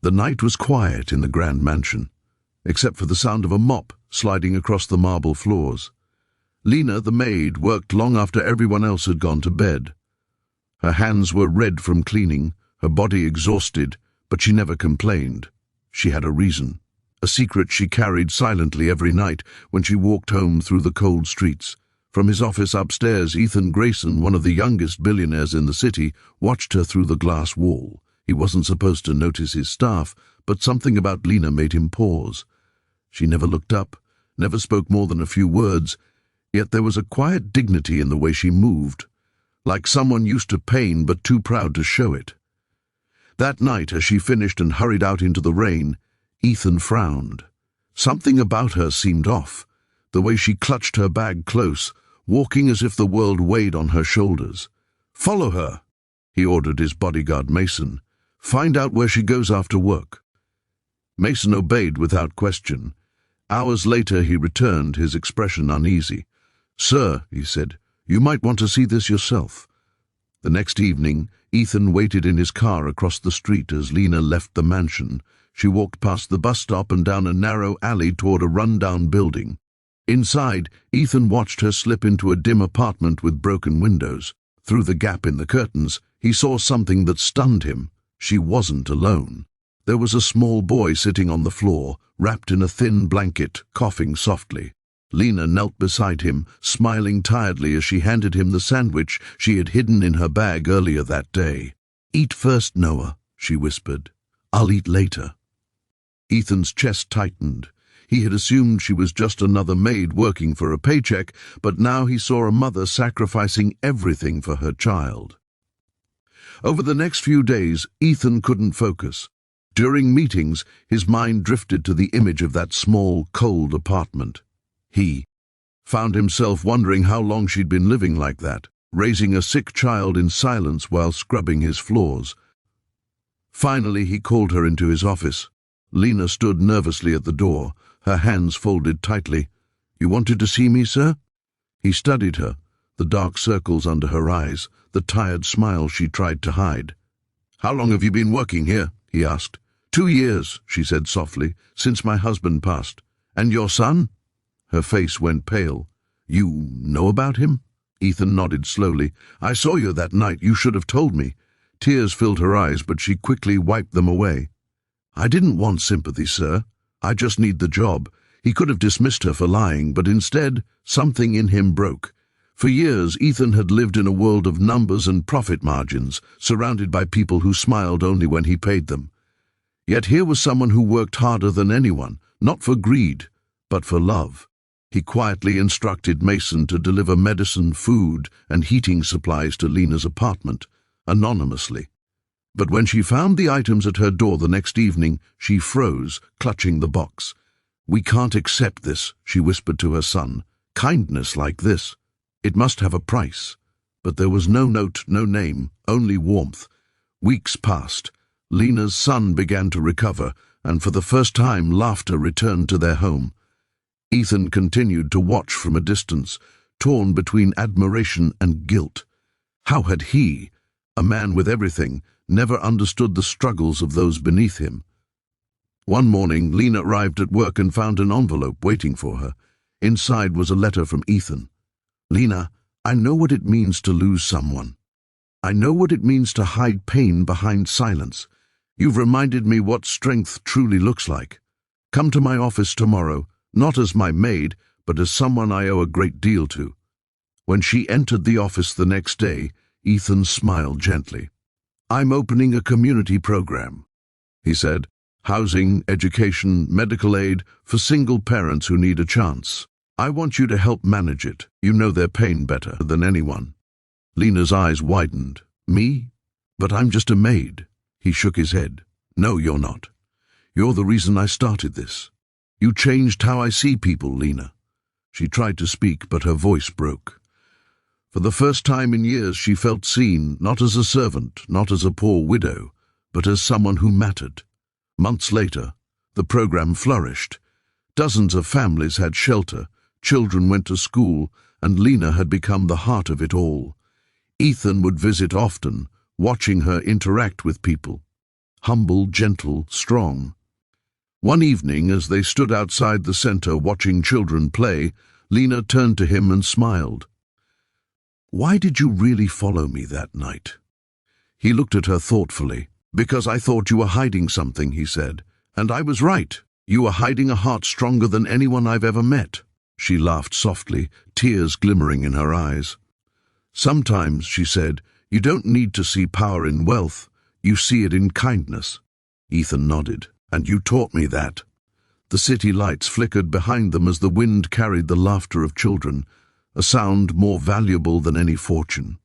The night was quiet in the grand mansion, except for the sound of a mop sliding across the marble floors. Lina, the maid, worked long after everyone else had gone to bed. Her hands were red from cleaning, her body exhausted, but she never complained. She had a reason, a secret she carried silently every night when she walked home through the cold streets. From his office upstairs, Ethan Grayson, one of the youngest billionaires in the city, watched her through the glass wall. He wasn't supposed to notice his staff, but something about Lina made him pause. She never looked up, never spoke more than a few words, yet there was a quiet dignity in the way she moved, like someone used to pain but too proud to show it. That night, as she finished and hurried out into the rain, Ethan frowned. Something about her seemed off, the way she clutched her bag close, walking as if the world weighed on her shoulders. "Follow her," he ordered his bodyguard Mason. "Find out where she goes after work." Mason obeyed without question. Hours later he returned, his expression uneasy. "Sir," he said, "you might want to see this yourself." The next evening, Ethan waited in his car across the street as Lina left the mansion. She walked past the bus stop and down a narrow alley toward a run-down building. Inside, Ethan watched her slip into a dim apartment with broken windows. Through the gap in the curtains, he saw something that stunned him. She wasn't alone. There was a small boy sitting on the floor, wrapped in a thin blanket, coughing softly. Lina knelt beside him, smiling tiredly as she handed him the sandwich she had hidden in her bag earlier that day. "Eat first, Noah," she whispered. "I'll eat later." Ethan's chest tightened. He had assumed she was just another maid working for a paycheck, but now he saw a mother sacrificing everything for her child. Over the next few days, Ethan couldn't focus. During meetings, his mind drifted to the image of that small, cold apartment. He found himself wondering how long she'd been living like that, raising a sick child in silence while scrubbing his floors. Finally, he called her into his office. Lina stood nervously at the door, her hands folded tightly. "You wanted to see me, sir?" He studied her, the dark circles under her eyes, the tired smile she tried to hide. "How long have you been working here?" he asked. 2 years, she said softly, "since my husband passed. And your son?" Her face went pale. "You know about him?" Ethan nodded slowly. "I saw you that night. You should have told me." Tears filled her eyes, but she quickly wiped them away. "I didn't want sympathy, sir. I just need the job." He could have dismissed her for lying, but instead, something in him broke. For years, Ethan had lived in a world of numbers and profit margins, surrounded by people who smiled only when he paid them. Yet here was someone who worked harder than anyone, not for greed, but for love. He quietly instructed Mason to deliver medicine, food, and heating supplies to Lina's apartment, anonymously. But when she found the items at her door the next evening, she froze, clutching the box. "We can't accept this," she whispered to her son. "Kindness like this. It must have a price." But there was no note, no name, only warmth. Weeks passed. Lina's son began to recover, and for the first time laughter returned to their home. Ethan continued to watch from a distance, torn between admiration and guilt. How had he, a man with everything, never understood the struggles of those beneath him? One morning, Lina arrived at work and found an envelope waiting for her. Inside was a letter from Ethan. "Lina, I know what it means to lose someone. I know what it means to hide pain behind silence. You've reminded me what strength truly looks like. Come to my office tomorrow, not as my maid, but as someone I owe a great deal to." When she entered the office the next day, Ethan smiled gently. "I'm opening a community program," he said. "Housing, education, medical aid for single parents who need a chance. I want you to help manage it. You know their pain better than anyone." Lina's eyes widened. "Me? But I'm just a maid." He shook his head. "No, you're not. You're the reason I started this. You changed how I see people, Lina." She tried to speak, but her voice broke. For the first time in years, she felt seen, not as a servant, not as a poor widow, but as someone who mattered. Months later, the program flourished. Dozens of families had shelter, children went to school, and Lina had become the heart of it all. Ethan would visit often, watching her interact with people. humble, gentle, strong. One evening, as they stood outside the center watching children play, Lina turned to him and smiled. "Why did you really follow me that night?" He looked at her thoughtfully. "Because I thought you were hiding something," he said. "And I was right. You were hiding a heart stronger than anyone I've ever met." She laughed softly, tears glimmering in her eyes. "Sometimes," she said, "you don't need to see power in wealth. You see it in kindness." Ethan nodded. "And you taught me that." The city lights flickered behind them as the wind carried the laughter of children, a sound more valuable than any fortune.